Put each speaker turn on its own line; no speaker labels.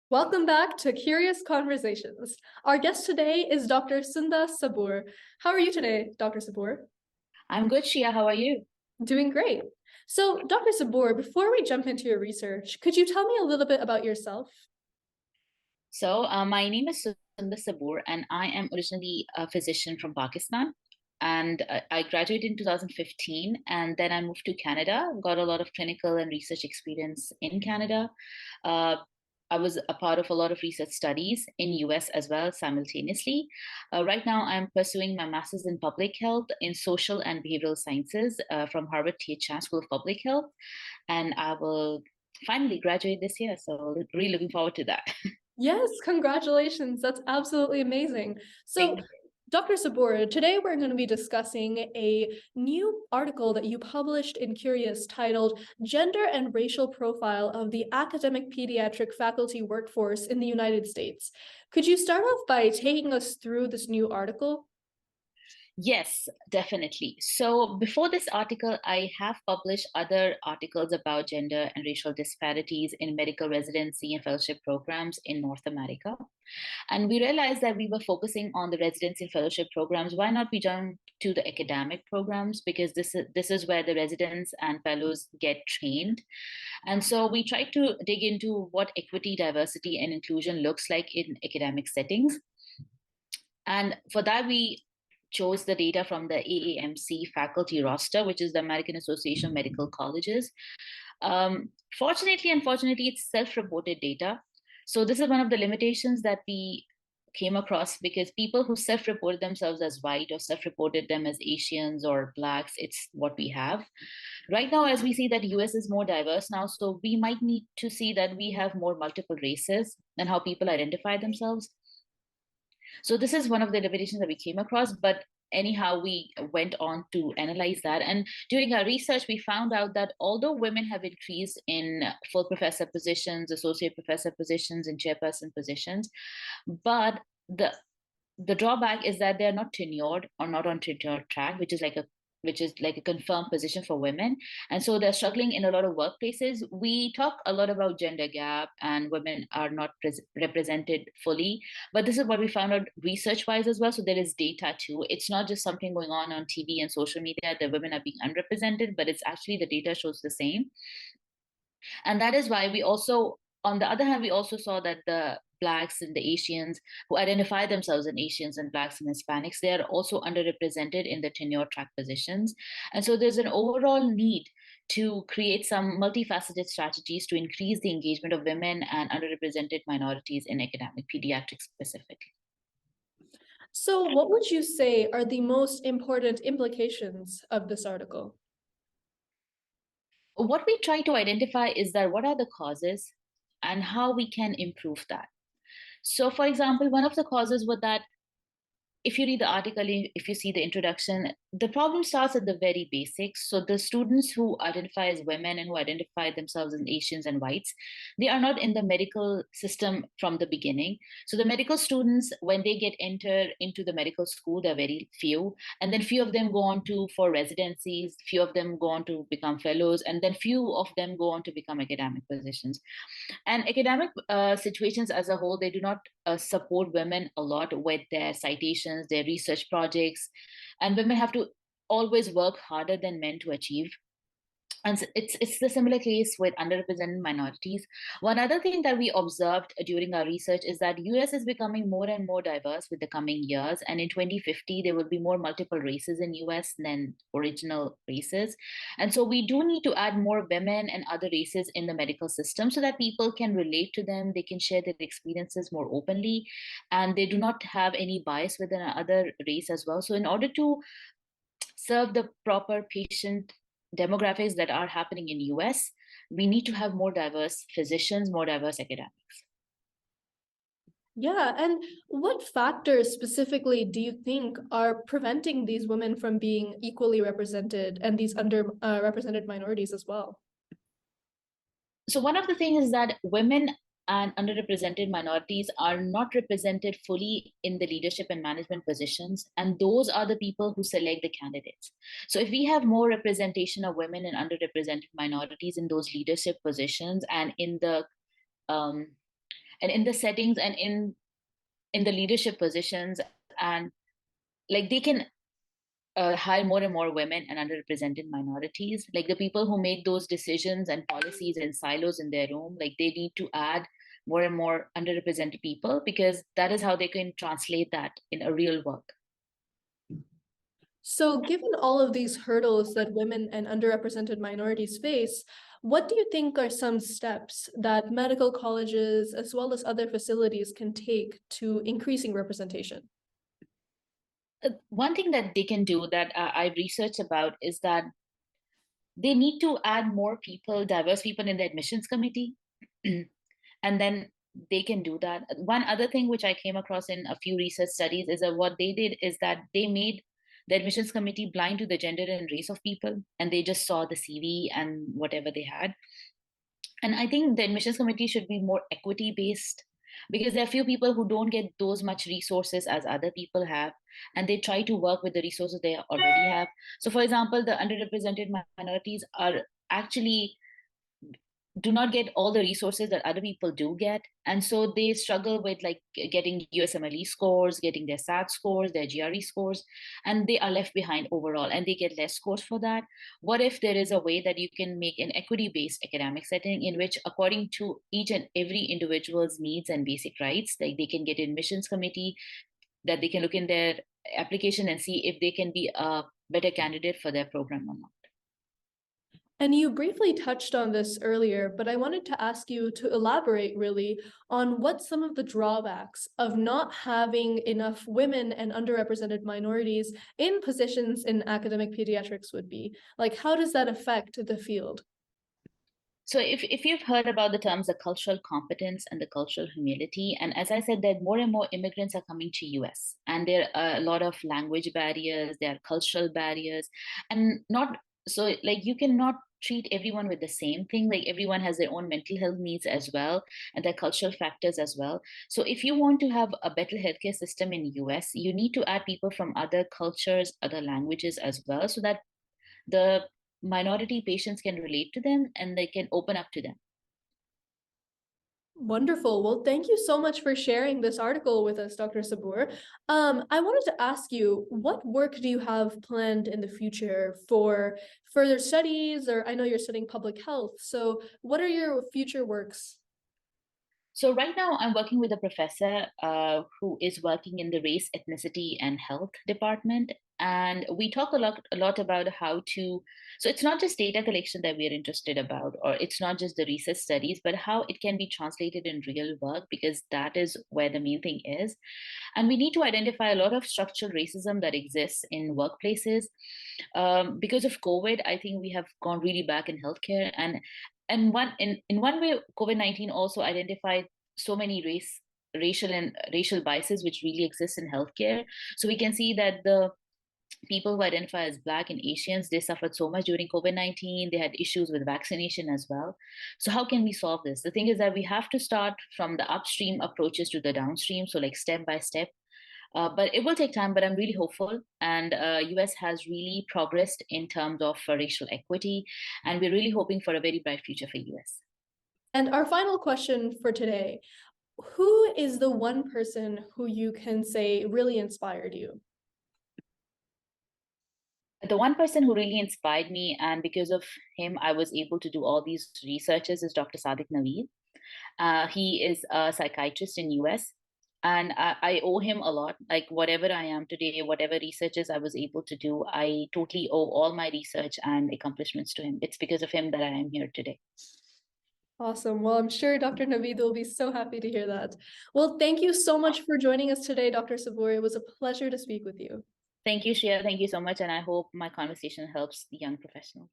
Welcome back to Curious Conversations. Our guest today is Dr. Sundas Saboor. How are you today, Dr. Saboor?
I'm good, Shia. How are you?
Doing great. So, Dr. Saboor, before we jump into your research, could you tell me a little bit about yourself?
My name is Sundas Saboor, and I am originally a physician from Pakistan. And I graduated in 2015, and then I moved to Canada, got a lot of clinical and research experience in Canada. Uh, I was a part of a lot of research studies in US as well simultaneously. Right now, I'm pursuing my master's in public health in social and behavioral sciences from Harvard T.H. Chan School of Public Health, and I will finally graduate this year. So really looking forward to that.
Yes, congratulations. That's absolutely amazing. So,
Thank
Dr. Saboor, today we're going to be discussing a new article that you published in Cureus titled Gender and Racial Profile of the Academic Pediatric Faculty Workforce in the United States. Could you start off by taking us through this new article?
Yes, definitely. So before this article, I have published other articles about gender and racial disparities in medical residency and fellowship programs in North America. And we realized that we were focusing on the residency and fellowship programs. Why not we jump to the academic programs? Because this is where the residents and fellows get trained. And so we tried to dig into what equity, diversity, and inclusion looks like in academic settings. And for that, we chose the data from the AAMC faculty roster, which is the American Association of Medical Colleges. Fortunately, unfortunately, it's self-reported data. So this is one of the limitations that we came across because people who self-reported themselves as white or self-reported them as Asians or blacks, it's what we have. Right now, as we see that US is more diverse now, so we might need to see that we have more multiple races and how people identify themselves. So this is one of the limitations that we came across, but anyhow, we went on to analyze that. And during our research, we found out that although women have increased in full professor positions, associate professor positions, and chairperson positions, but the drawback is that they're not tenured or not on tenured track, which is like a confirmed position for women. And so they're struggling in a lot of workplaces. We talk a lot about gender gap and women are not represented fully, but this is what we found out research wise as well. So there is data too. It's not just something going on TV and social media that women are being underrepresented, but it's actually the data shows the same. And that is why we also, on the other hand, we also saw that the blacks and the Asians who identify themselves as Asians and blacks and Hispanics, they are also underrepresented in the tenure track positions. And so there's an overall need to create some multifaceted strategies to increase the engagement of women and underrepresented minorities in academic pediatrics specifically.
So, what would you say are the most important implications of this article?
What we try to identify is that what are the causes and how we can improve that. So, for example, one of the causes was that if you read the article, if you see the introduction, the problem starts at the very basics. So the students who identify as women and who identify themselves as Asians and whites, they are not in the medical system from the beginning. So the medical students, when they get entered into the medical school, they're very few. And then few of them go on to for residencies, few of them go on to become fellows, and then few of them go on to become academic positions. And academic situations as a whole, they do not support women a lot with their citations, their research projects, and women have to always work harder than men to achieve. And it's the similar case with underrepresented minorities. One other thing that we observed during our research is that US is becoming more and more diverse with the coming years. And in 2050, there will be more multiple races in US than original races. And so we do need to add more women and other races in the medical system so that people can relate to them, they can share their experiences more openly, and they do not have any bias within another race as well. So in order to serve the proper patient demographics that are happening in US, we need to have more diverse physicians, more diverse academics.
Yeah, and what factors specifically do you think are preventing these women from being equally represented and these underrepresented minorities as well?
So one of the things is that women and underrepresented minorities are not represented fully in the leadership and management positions, and those are the people who select the candidates. So if we have more representation of women and underrepresented minorities in those leadership positions and in the um, and in the settings and in the leadership positions, and like they can hire more and more women and underrepresented minorities. Like the people who make those decisions and policies in silos in their room, like they need to add more and more underrepresented people, because that is how they can translate that in a real work.
So, given all of these hurdles that women and underrepresented minorities face, what do you think are some steps that medical colleges, as well as other facilities, can take to increasing representation?
One thing that they can do that I researched about is that they need to add more people, diverse people in the admissions committee. And then they can do that. One other thing which I came across in a few research studies is that what they did is that they made the admissions committee blind to the gender and race of people, and they just saw the CV and whatever they had. And I think the admissions committee should be more equity based, because there are few people who don't get those much resources as other people have, and they try to work with the resources they already have. So for example, the underrepresented minorities are actually do not get all the resources that other people do get, and so they struggle with like getting USMLE scores, getting their SAT scores, their GRE scores, and they are left behind overall, and they get less scores for that. What if there is a way that you can make an equity based academic setting in which, according to each and every individual's needs and basic rights, like they can get admissions committee, that they can look in their application and see if they can be a better candidate for their program or not.
And you briefly touched on this earlier, but I wanted to ask you to elaborate really on what some of the drawbacks of not having enough women and underrepresented minorities in positions in academic pediatrics would be. Like, how does that affect the field?
So if you've heard about the terms the cultural competence and the cultural humility, and as I said, that more and more immigrants are coming to US, and there are a lot of language barriers, there are cultural barriers, and not so like you cannot treat everyone with the same thing. Like everyone has their own mental health needs as well, and their cultural factors as well. So if you want to have a better healthcare system in US, you need to add people from other cultures, other languages as well, so that the minority patients can relate to them and they can open up to them.
Wonderful. Well, thank you so much for sharing this article with us, Dr. Saboor. I wanted to ask you, what work do you have planned in the future for further studies? Or I know you're studying public health. So what are your future works?
So right now I'm working with a professor who is working in the race, ethnicity, and health department. And we talk a lot about how to, so it's not just data collection that we're interested about, or it's not just the research studies, but how it can be translated in real work, because that is where the main thing is. And we need to identify a lot of structural racism that exists in workplaces. Because of COVID, I think we have gone really back in healthcare, and in one way, COVID-19 also identified so many racial biases which really exist in healthcare. So we can see that the people who identify as Black and Asians, they suffered so much during COVID-19. They had issues with vaccination as well. So how can we solve this? The thing is that we have to start from the upstream approaches to the downstream, so like step by step. But it will take time, but I'm really hopeful. And US has really progressed in terms of racial equity. And we're really hoping for a very bright future for US.
And our final question for today, who is the one person who you can say really inspired you?
The one person who really inspired me, and because of him, I was able to do all these researches, is Dr. Sadiq Naveed. He is a psychiatrist in US, and I owe him a lot. Like whatever I am today, whatever researches I was able to do, I totally owe all my research and accomplishments to him. It's because of him that I am here today.
Awesome. Well, I'm sure Dr. Naveed will be so happy to hear that. Well, thank you so much for joining us today, Dr. Saboor. It was a pleasure to speak with you.
Thank you, Shreya. Thank you so much. And I hope my conversation helps the young professionals.